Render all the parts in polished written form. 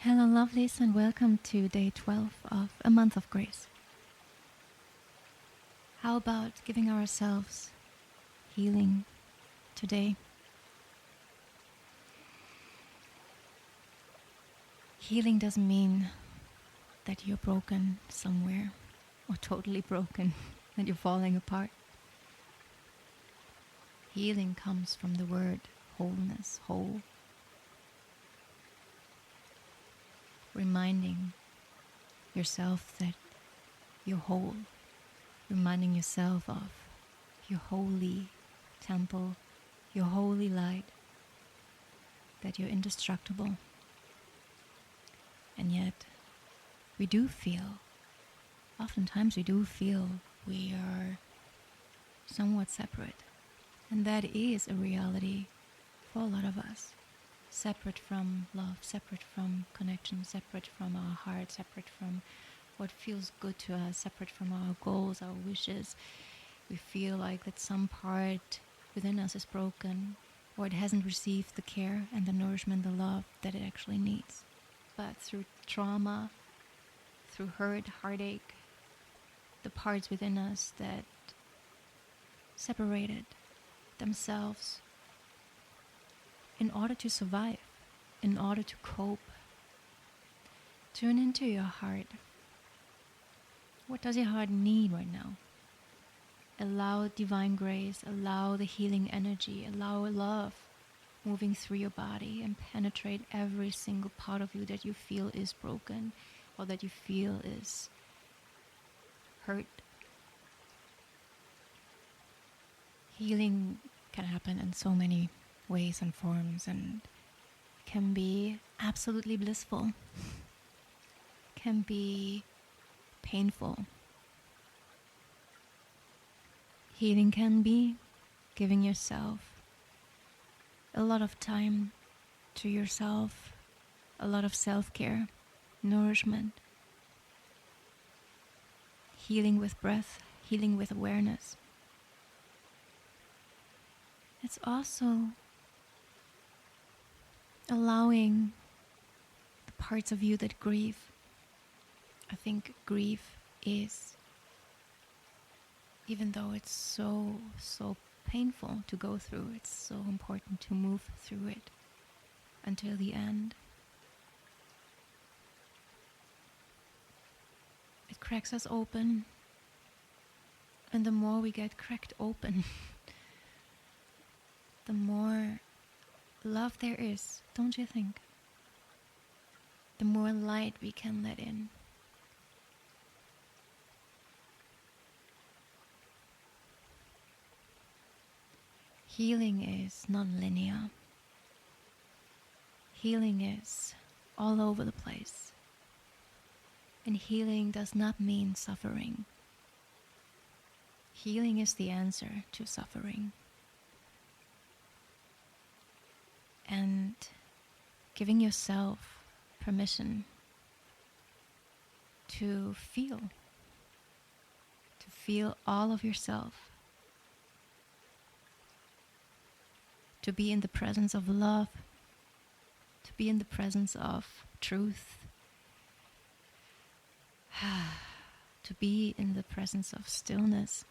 Hello, lovelies, and welcome to day 12 of a month of grace. How about giving ourselves healing today? Healing doesn't mean that you're broken somewhere or totally broken, that you're falling apart. Healing comes from the word wholeness, whole. Reminding yourself that you're whole. Reminding yourself of your holy temple, your holy light, that you're indestructible. And yet, oftentimes we do feel we are somewhat separate. And that is a reality for a lot of us. Separate from love, separate from connection, separate from our heart, separate from what feels good to us, separate from our goals, our wishes. We feel like that some part within us is broken, or it hasn't received the care and the nourishment, the love that it actually needs. But through trauma, through hurt, heartache, the parts within us that separated themselves in order to survive, in order to cope. Tune into your heart. What does your heart need right now? Allow divine grace, allow the healing energy, allow love moving through your body and penetrate every single part of you that you feel is broken or that you feel is hurt. Healing can happen in so many ways and forms and can be absolutely blissful, can be painful. Healing can be giving yourself a lot of time to yourself, a lot of self-care, nourishment, healing with breath, healing with awareness. It's also allowing the parts of you that grieve. I think grief is, even though it's so painful to go through, it's so important to move through it until the end. It cracks us open, and the more we get cracked open, the more love there is, don't you think? The more light we can let in. Healing is non-linear. Healing is all over the place. And healing does not mean suffering. Healing is the answer to suffering. And giving yourself permission to feel all of yourself, to be in the presence of love, to be in the presence of truth, to be in the presence of stillness,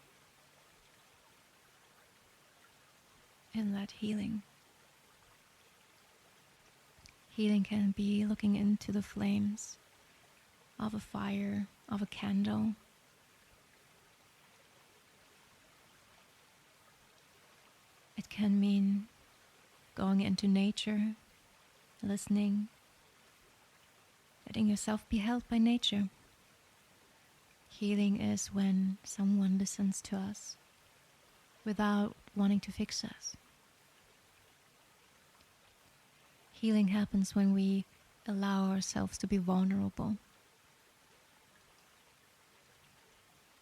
in that healing. Healing can be looking into the flames of a fire, of a candle. It can mean going into nature, listening, letting yourself be held by nature. Healing is when someone listens to us without wanting to fix us. Healing happens when we allow ourselves to be vulnerable,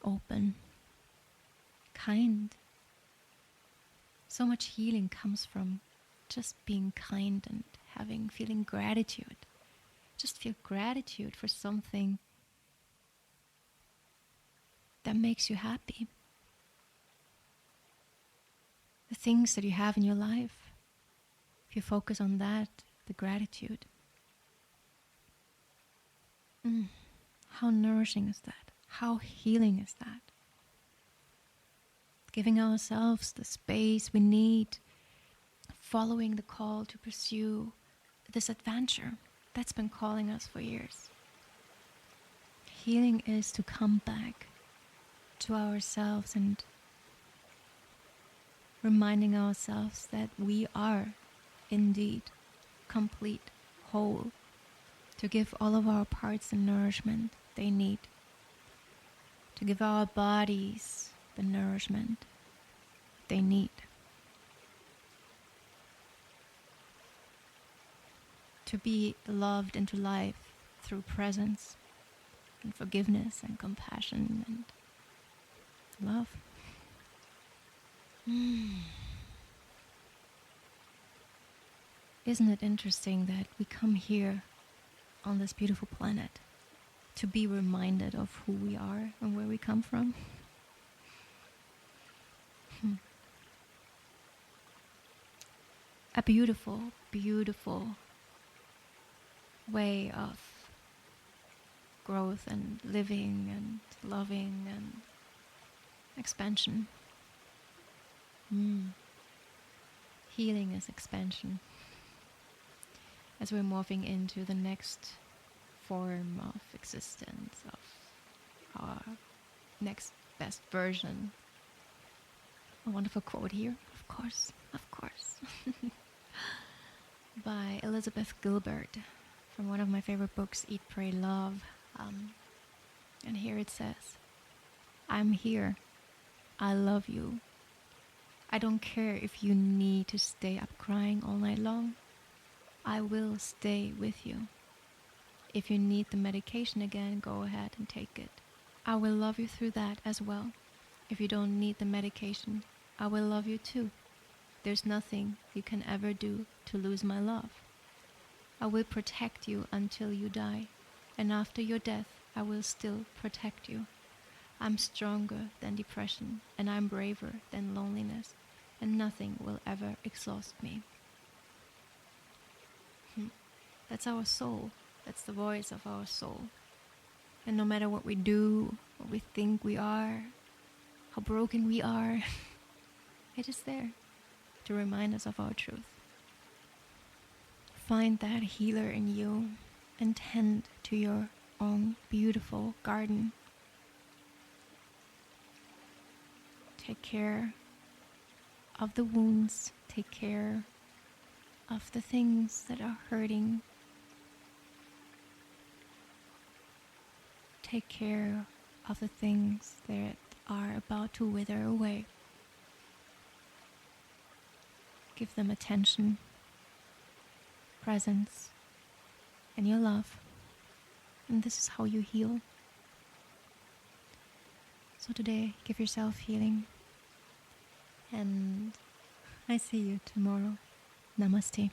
open, kind. So much healing comes from just being kind and feeling gratitude. Just feel gratitude for something that makes you happy. The things that you have in your life. If you focus on that, the gratitude, Mm, how nourishing is that? How healing is that? Giving ourselves the space we need, following the call to pursue this adventure that's been calling us for years. Healing is to come back to ourselves and reminding ourselves that we are indeed complete, whole, to give all of our parts the nourishment they need, to give our bodies the nourishment they need, to be loved into life through presence and forgiveness and compassion and love. Isn't it interesting that we come here on this beautiful planet to be reminded of who we are and where we come from? A beautiful, beautiful way of growth and living and loving and expansion. Healing is expansion. As we're morphing into the next form of existence, of our next best version. A wonderful quote here, of course, by Elizabeth Gilbert from one of my favorite books, Eat, Pray, Love. And here it says, I'm here. I love you. I don't care if you need to stay up crying all night long. I will stay with you. If you need the medication again, go ahead and take it. I will love you through that as well. If you don't need the medication, I will love you too. There's nothing you can ever do to lose my love. I will protect you until you die, and after your death, I will still protect you. I'm stronger than depression, and I'm braver than loneliness, and nothing will ever exhaust me. That's our soul. That's the voice of our soul. And no matter what we do, what we think we are, how broken we are, it is there to remind us of our truth. Find that healer in you and tend to your own beautiful garden. Take care of the wounds. Take care of the things that are hurting. Take care of the things that are about to wither away. Give them attention, presence, and your love. And this is how you heal. So today, give yourself healing. And I see you tomorrow. Namaste.